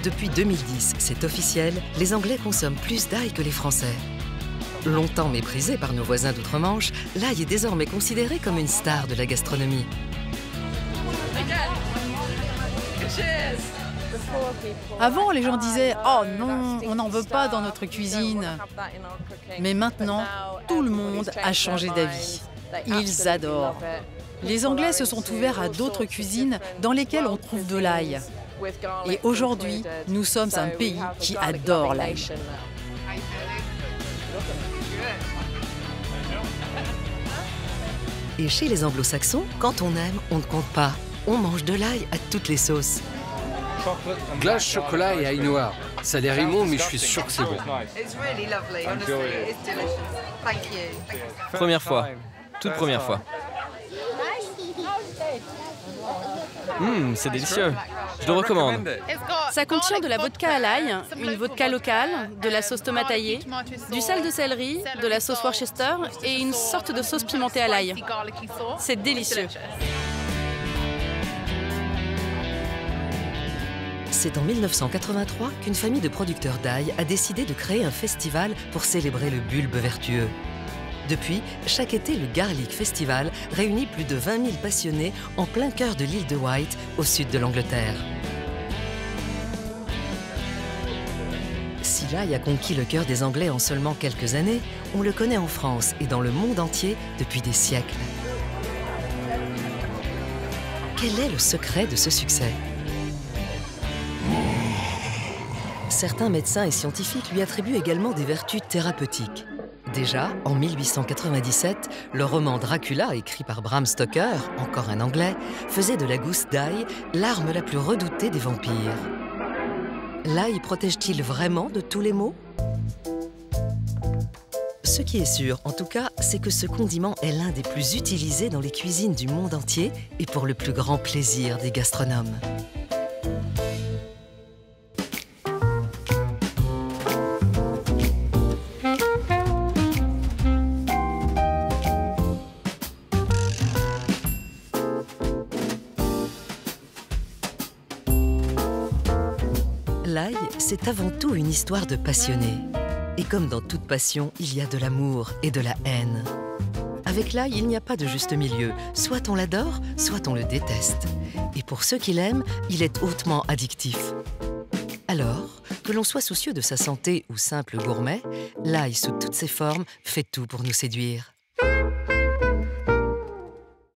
Depuis 2010, c'est officiel, les Anglais consomment plus d'ail que les Français. Longtemps méprisé par nos voisins d'outre-Manche, l'ail est désormais considéré comme une star de la gastronomie. Avant, les gens disaient « Oh non, on n'en veut pas dans notre cuisine ». Mais maintenant, tout le monde a changé d'avis. Ils adorent. Les Anglais se sont ouverts à d'autres cuisines dans lesquelles on trouve de l'ail. Et aujourd'hui, nous sommes un pays qui adore l'ail. Et chez les Anglo-Saxons, quand on aime, on ne compte pas. On mange de l'ail à toutes les sauces. Glace, chocolat et ail noir. Ça a l'air immonde, mais je suis sûr que c'est bon. Première fois. Toute première fois. C'est délicieux. Je le recommande. Ça contient de la vodka à l'ail, une vodka locale, de la sauce tomate taillée, du sel de céleri, de la sauce Worcester et une sorte de sauce pimentée à l'ail. C'est délicieux. C'est en 1983 qu'une famille de producteurs d'ail a décidé de créer un festival pour célébrer le bulbe vertueux. Depuis, chaque été, le Garlic Festival réunit plus de 20 000 passionnés en plein cœur de l'île de Wight, au sud de l'Angleterre. Si l'ail a conquis le cœur des Anglais en seulement quelques années, on le connaît en France et dans le monde entier depuis des siècles. Quel est le secret de ce succès ? Certains médecins et scientifiques lui attribuent également des vertus thérapeutiques. Déjà, en 1897, le roman Dracula, écrit par Bram Stoker, encore un Anglais, faisait de la gousse d'ail l'arme la plus redoutée des vampires. L'ail protège-t-il vraiment de tous les maux ? Ce qui est sûr, en tout cas, c'est que ce condiment est l'un des plus utilisés dans les cuisines du monde entier et pour le plus grand plaisir des gastronomes. L'ail, c'est avant tout une histoire de passionnés. Et comme dans toute passion, il y a de l'amour et de la haine. Avec l'ail, il n'y a pas de juste milieu. Soit on l'adore, soit on le déteste. Et pour ceux qui l'aiment, il est hautement addictif. Alors, que l'on soit soucieux de sa santé ou simple gourmet, l'ail sous toutes ses formes fait tout pour nous séduire.